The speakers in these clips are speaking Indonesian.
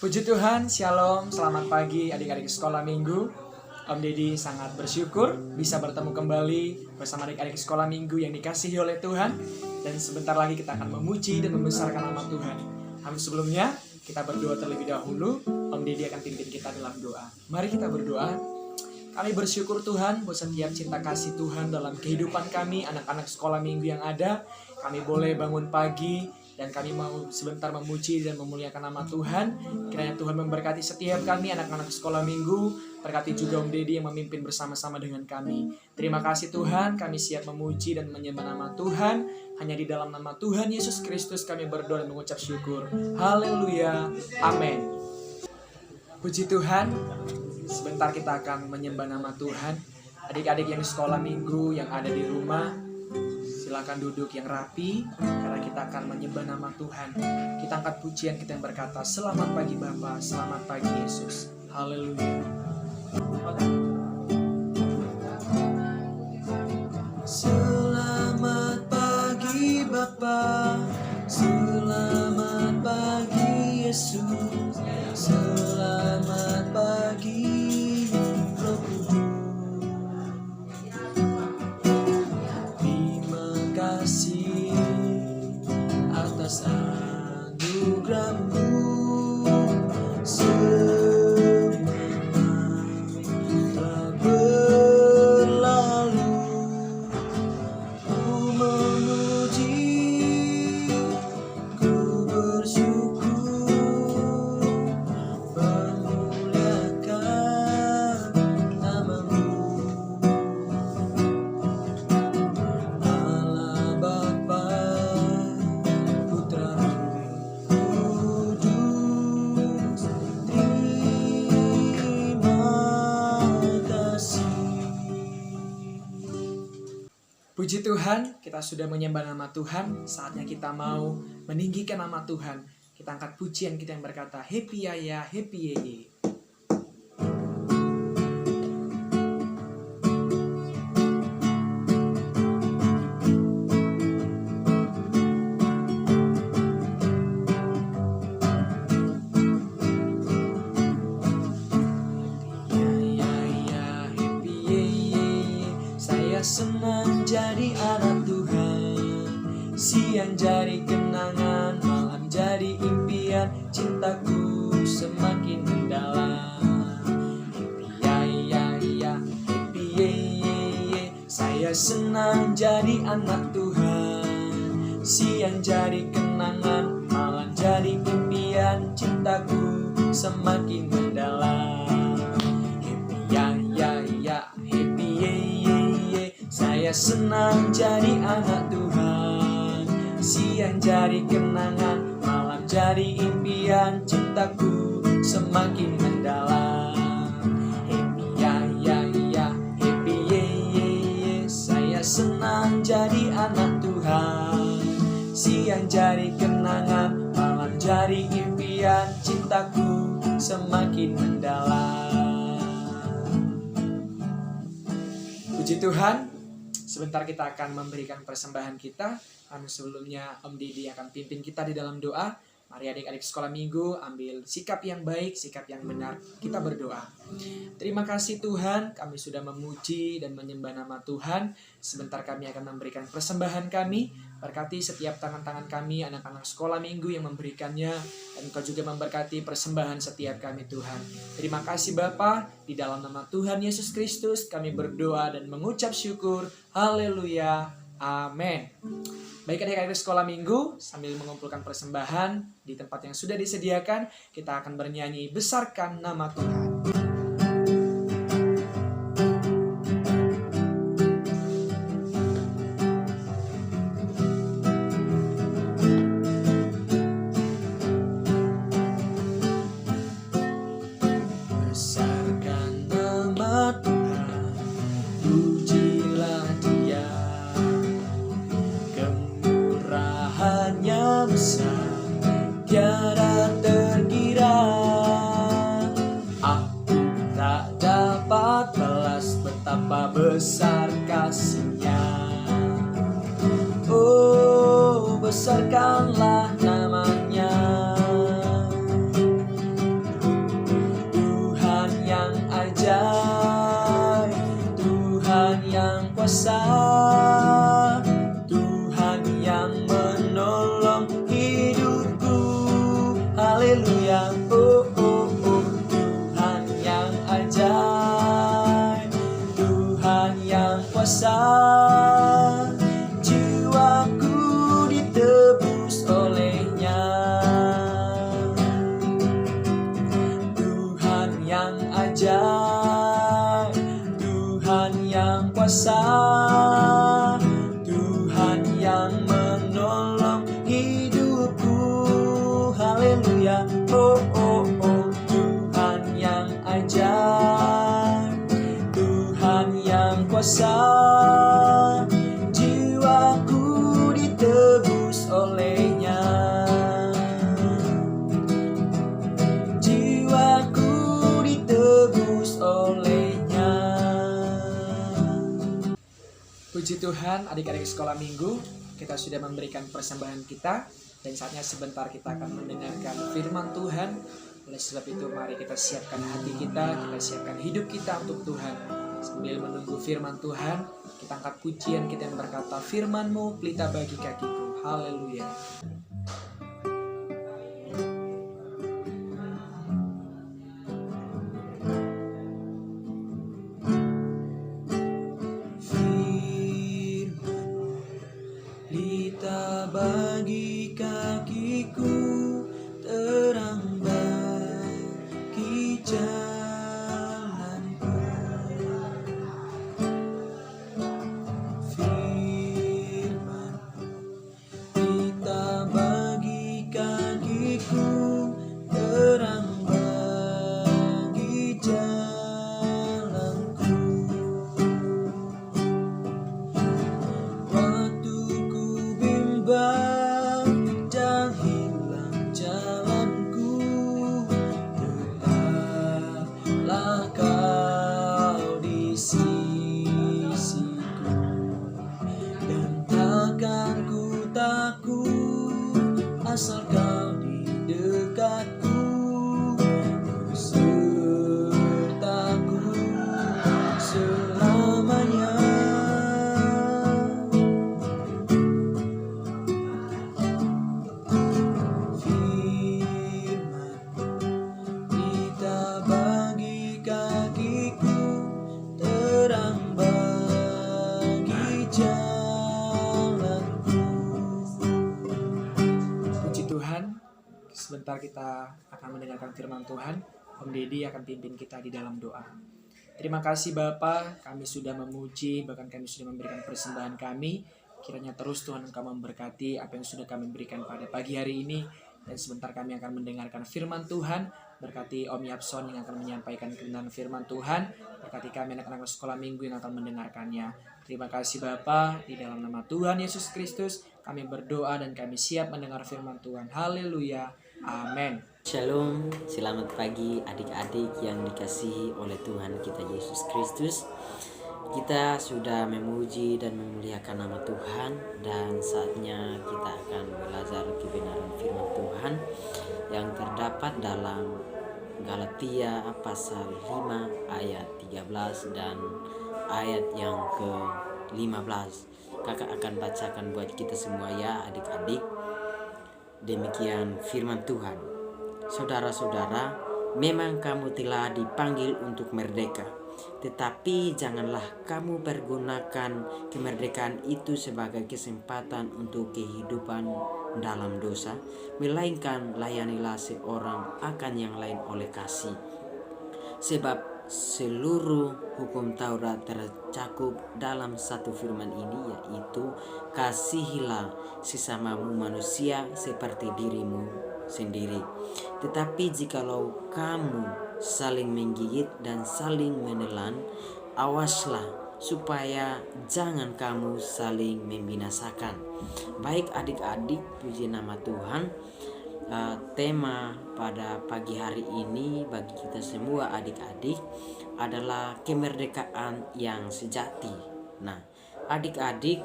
Puji Tuhan, Shalom, selamat pagi adik-adik sekolah minggu. Om Deddy sangat bersyukur bisa bertemu kembali bersama adik-adik sekolah minggu yang dikasihi oleh Tuhan. Dan sebentar lagi kita akan memuji dan membesarkan nama Tuhan. Namun sebelumnya, kita berdoa terlebih dahulu. Om Deddy akan pimpin kita dalam doa. Mari kita berdoa. Kami bersyukur Tuhan buat setiap cinta kasih Tuhan dalam kehidupan kami, anak-anak sekolah minggu yang ada. Kami boleh bangun pagi, dan kami mau sebentar memuji dan memuliakan nama Tuhan. Kiranya Tuhan memberkati setiap kami anak-anak sekolah minggu. Berkati juga Om Deddy yang memimpin bersama-sama dengan kami. Terima kasih Tuhan, kami siap memuji dan menyembah nama Tuhan. Hanya di dalam nama Tuhan Yesus Kristus kami berdoa dan mengucap syukur. Haleluya, amin. Puji Tuhan, sebentar kita akan menyembah nama Tuhan. Adik-adik yang di sekolah minggu, yang ada di rumah, silakan duduk yang rapi, karena kita akan menyembah nama Tuhan. Kita angkat pujian kita yang berkata, selamat pagi Bapa, selamat pagi Yesus. Haleluya. Selamat pagi Bapa, selamat pagi Yesus, selamat pagi Roh Kudus. Terima kasih atas anugerah-Mu. Puji Tuhan, kita sudah menyembah nama Tuhan. Saatnya kita mau meninggikan nama Tuhan. Kita angkat pujian kita yang berkata, happy ya, happy ye. Senang jadi anak Tuhan, siang jadi kenangan, malam jadi impian, cintaku semakin mendalam. Happy ya, happy ye. Saya senang jadi anak Tuhan, siang jadi kenangan, malam jadi impian, cintaku semakin mendalam. Saya senang jadi anak Tuhan, siang jadi kenangan, malam jadi impian, cintaku semakin mendalam. Happy ya, happy ye. Saya senang jadi anak Tuhan, siang jadi kenangan, malam jadi impian, cintaku semakin mendalam. Puji Tuhan. Sebentar kita akan memberikan persembahan kita. Namun sebelumnya Om Deddy akan pimpin kita di dalam doa. Mari adik-adik sekolah minggu ambil sikap yang baik, sikap yang benar. Kita berdoa. Terima kasih Tuhan, kami sudah memuji dan menyembah nama Tuhan. Sebentar kami akan memberikan persembahan kami. Berkati setiap tangan-tangan kami, anak-anak sekolah minggu yang memberikannya. Dan Engkau juga memberkati persembahan setiap kami Tuhan. Terima kasih Bapa, di dalam nama Tuhan Yesus Kristus kami berdoa dan mengucap syukur. Haleluya, amin. Baik adik-adik sekolah minggu, sambil mengumpulkan persembahan di tempat yang sudah disediakan, kita akan bernyanyi besarkan nama Tuhan. Tiada terkira, aku tak dapat balas betapa besar kasih-Nya. Oh, besarkanlah namanya. kuasa, Tuhan yang menolong hidupku. Haleluya, oh oh oh, Tuhan yang ajaib, Tuhan yang kuasa, jiwaku ditebus olehnya. Tuhan yang ajaib, Tuhan yang kuasa, Tuhan yang menolong hidupku. Haleluya, oh oh oh, Tuhan yang ajaib, Tuhan yang kuasa, jiwaku ditebus olehnya. Jiwaku ditebus olehnya. Puji Tuhan, adik-adik sekolah minggu, kita sudah memberikan persembahan kita, dan saatnya sebentar kita akan mendengarkan firman Tuhan. Oleh sebab itu mari kita siapkan hati kita siapkan hidup kita untuk Tuhan. Sambil menunggu firman Tuhan, kita angkat pujian kita yang berkata, firman-Mu pelita bagi kakiku. Haleluya. Pelita bagi kakiku, terang bagi jalanku. Firman, pelita bagi kakiku, terang bagi jalanku. Waktu ku bimbang dan hilang jalanku, tetaplah Kau di sisiku, dan takkan ku takut asal Kau di dekatku. Sertaku selamanya. Sebentar kita akan mendengarkan firman Tuhan. Om Deddy akan pimpin kita di dalam doa. Terima kasih Bapa, kami sudah memuji, bahkan kami sudah memberikan persembahan kami. Kiranya terus Tuhan Engkau memberkati apa yang sudah kami berikan pada pagi hari ini. Dan sebentar kami akan mendengarkan firman Tuhan. Berkati Om Yapson yang akan menyampaikan kebenaran firman Tuhan. Berkati kami anak-anak sekolah minggu yang akan mendengarkannya. Terima kasih Bapa, di dalam nama Tuhan Yesus Kristus kami berdoa dan kami siap mendengar firman Tuhan. Haleluya. Amin. Shalom, selamat pagi adik-adik yang dikasihi oleh Tuhan kita Yesus Kristus. Kita sudah memuji dan memuliakan nama Tuhan, dan saatnya kita akan belajar kebenaran firman Tuhan yang terdapat dalam Galatia pasal 5 ayat 13 dan ayat yang ke-15. Kakak akan bacakan buat kita semua ya adik-adik. Demikian firman Tuhan. Saudara-saudara, memang kamu telah dipanggil untuk merdeka. Tetapi janganlah kamu pergunakan kemerdekaan itu sebagai kesempatan untuk kehidupan dalam dosa, melainkan layanilah seorang akan yang lain oleh kasih. Sebab seluruh hukum Taurat tercakup dalam satu firman ini, yaitu kasihilah sesamamu manusia seperti dirimu sendiri. Tetapi jikalau kamu saling menggigit dan saling menelan, awaslah supaya jangan kamu saling membinasakan. Baik adik-adik, puji nama Tuhan. Tema pada pagi hari ini bagi kita semua adik-adik adalah kemerdekaan yang sejati. Nah, adik-adik,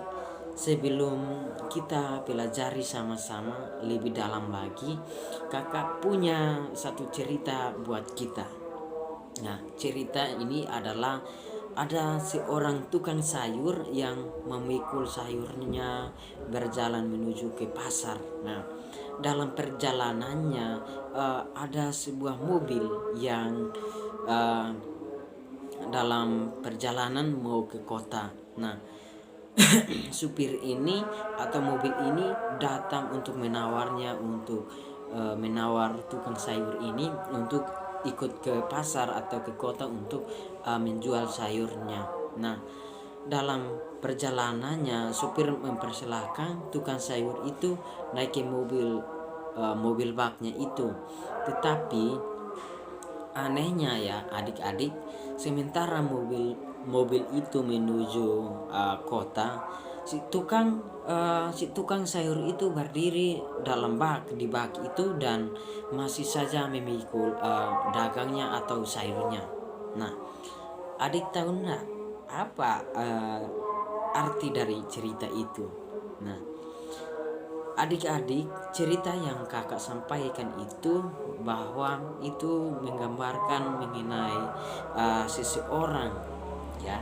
sebelum kita pelajari sama-sama lebih dalam lagi, kakak punya satu cerita buat kita. Nah, cerita ini adalah ada seorang tukang sayur yang memikul sayurnya berjalan menuju ke pasar. Nah, dalam perjalanannya ada sebuah mobil yang uh, dalam perjalanan mau ke kota. Nah, supir ini atau mobil ini datang untuk menawarnya, untuk menawar tukang sayur ini untuk ikut ke pasar atau ke kota untuk menjual sayurnya. Nah, dalam perjalanannya supir mempersilahkan tukang sayur itu naik ke mobil baknya itu. Tetapi anehnya ya adik-adik, sementara mobil itu menuju kota, si tukang sayur itu berdiri dalam di bak itu dan masih saja memikul dagangnya atau sayurnya. Nah, adik tahu nggak apa arti dari cerita itu? Nah, adik-adik, cerita yang kakak sampaikan itu bahwa itu menggambarkan mengenai seseorang, ya,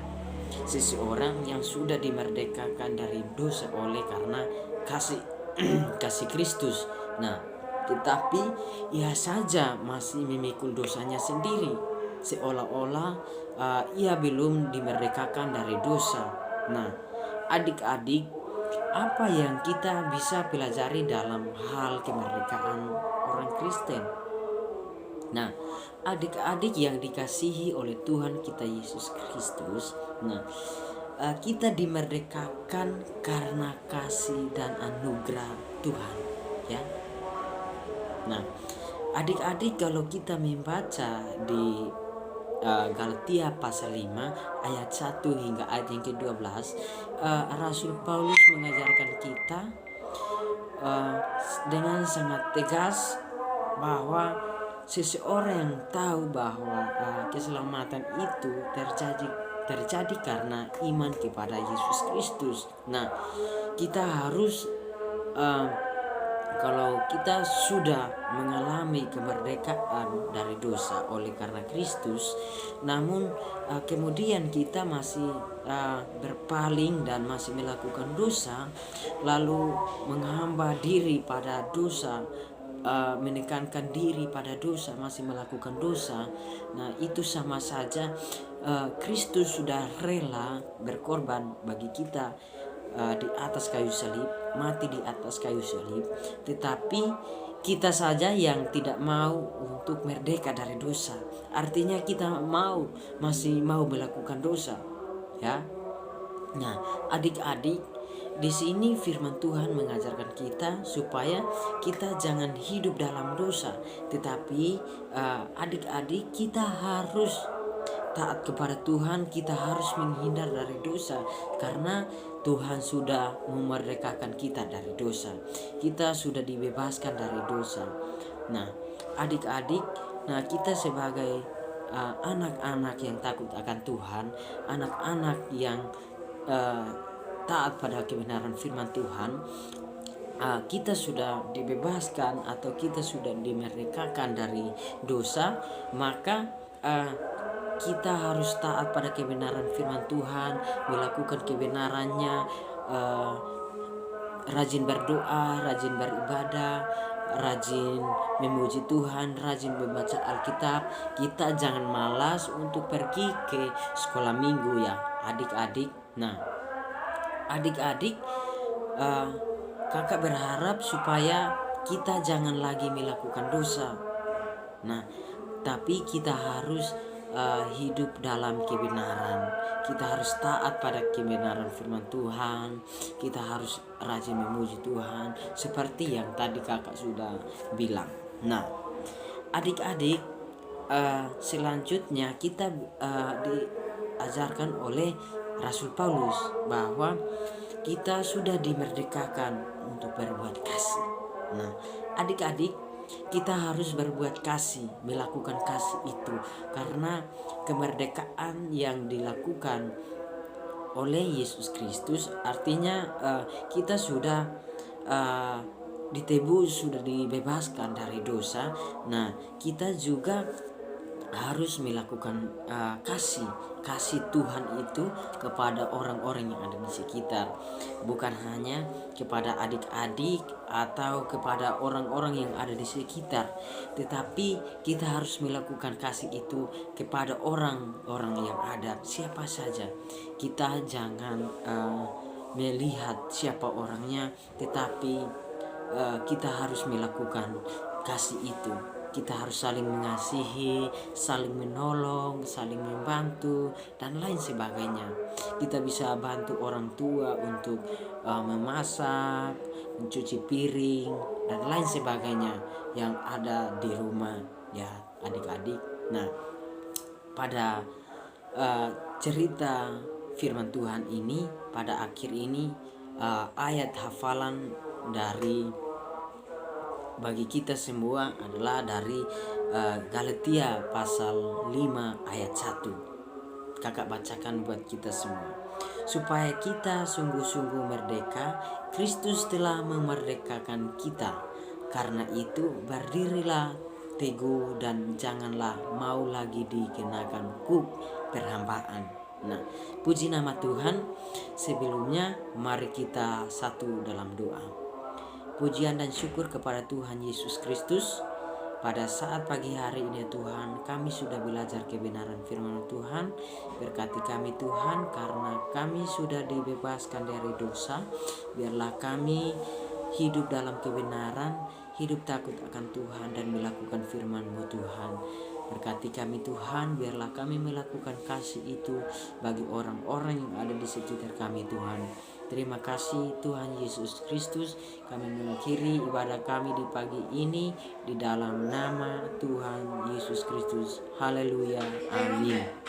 seseorang yang sudah dimerdekakan dari dosa oleh karena kasih kasih Kristus. Nah, tetapi ia saja masih memikul dosanya sendiri, seolah-olah ia belum dimerdekakan dari dosa. Nah, adik-adik, apa yang kita bisa pelajari dalam hal kemerdekaan orang Kristen? Nah, adik-adik yang dikasihi oleh Tuhan kita Yesus Kristus, nah, kita dimerdekakan karena kasih dan anugerah Tuhan, ya. Nah, adik-adik, kalau kita membaca di Galatia pasal 5 ayat 1 hingga ayat yang ke-12, Rasul Paulus mengajarkan kita dengan sangat tegas bahwa seseorang yang tahu bahwa keselamatan itu terjadi karena iman kepada Yesus Kristus. Nah, kita harus kalau kita sudah mengalami kemerdekaan dari dosa oleh karena Kristus, namun kemudian kita masih berpaling dan masih melakukan dosa, lalu menghamba diri pada dosa, menekankan diri pada dosa, masih melakukan dosa. Nah, itu sama saja Kristus sudah rela berkorban bagi kita di atas kayu salib, mati di atas kayu salib, tetapi kita saja yang tidak mau untuk merdeka dari dosa. Artinya kita masih mau melakukan dosa, ya. Nah, adik-adik, di sini firman Tuhan mengajarkan kita supaya kita jangan hidup dalam dosa, tetapi adik-adik, kita harus taat kepada Tuhan, kita harus menghindar dari dosa karena Tuhan sudah memerdekakan kita dari dosa. Kita sudah dibebaskan dari dosa. Nah, adik-adik, nah kita sebagai anak-anak yang takut akan Tuhan, anak-anak yang taat pada kebenaran firman Tuhan, kita sudah dibebaskan atau kita sudah dimerdekakan dari dosa, maka kita harus taat pada kebenaran firman Tuhan, melakukan kebenarannya, rajin berdoa, rajin beribadah, rajin memuji Tuhan, rajin membaca Alkitab. Kita jangan malas untuk pergi ke sekolah minggu, ya adik-adik. Nah, adik-adik, kakak berharap supaya kita jangan lagi melakukan dosa. Nah, tapi kita harus hidup dalam kebenaran. Kita harus taat pada kebenaran firman Tuhan. Kita harus rajin memuji Tuhan seperti yang tadi kakak sudah bilang. Nah, adik-adik, selanjutnya kita diajarkan oleh Rasul Paulus bahwa kita sudah dimerdekakan untuk berbuat kasih. Nah, adik-adik, kita harus berbuat kasih, melakukan kasih itu karena kemerdekaan yang dilakukan oleh Yesus Kristus artinya kita sudah ditebus, sudah dibebaskan dari dosa. Nah, kita juga harus melakukan kasih Tuhan itu kepada orang-orang yang ada di sekitar, bukan hanya kepada adik-adik atau kepada orang-orang yang ada di sekitar, tetapi kita harus melakukan kasih itu kepada orang-orang yang ada siapa saja. Kita jangan melihat siapa orangnya, tetapi kita harus melakukan kasih itu. Kita harus saling mengasihi, saling menolong, saling membantu, dan lain sebagainya. Kita bisa bantu orang tua untuk memasak, mencuci piring, dan lain sebagainya yang ada di rumah, ya adik-adik. Nah, pada cerita firman Tuhan ini, pada akhir ini, ayat hafalan dari bagi kita semua adalah dari Galatia pasal 5 ayat 1. Kakak bacakan buat kita semua. Supaya kita sungguh-sungguh merdeka, Kristus telah memerdekakan kita. Karena itu berdirilah teguh dan janganlah mau lagi dikenakan kuk perhambaan. Nah, puji nama Tuhan. Sebelumnya mari kita satu dalam doa. Pujian dan syukur kepada Tuhan Yesus Kristus. Pada saat pagi hari ini ya Tuhan, kami sudah belajar kebenaran firman Tuhan. Berkati kami Tuhan, karena kami sudah dibebaskan dari dosa. Biarlah kami hidup dalam kebenaran, hidup takut akan Tuhan, dan melakukan firman-Mu Tuhan. Berkati kami Tuhan, biarlah kami melakukan kasih itu bagi orang-orang yang ada di sekitar kami Tuhan. Terima kasih Tuhan Yesus Kristus. Kami mengakhiri ibadah kami di pagi ini di dalam nama Tuhan Yesus Kristus. Haleluya. Amin.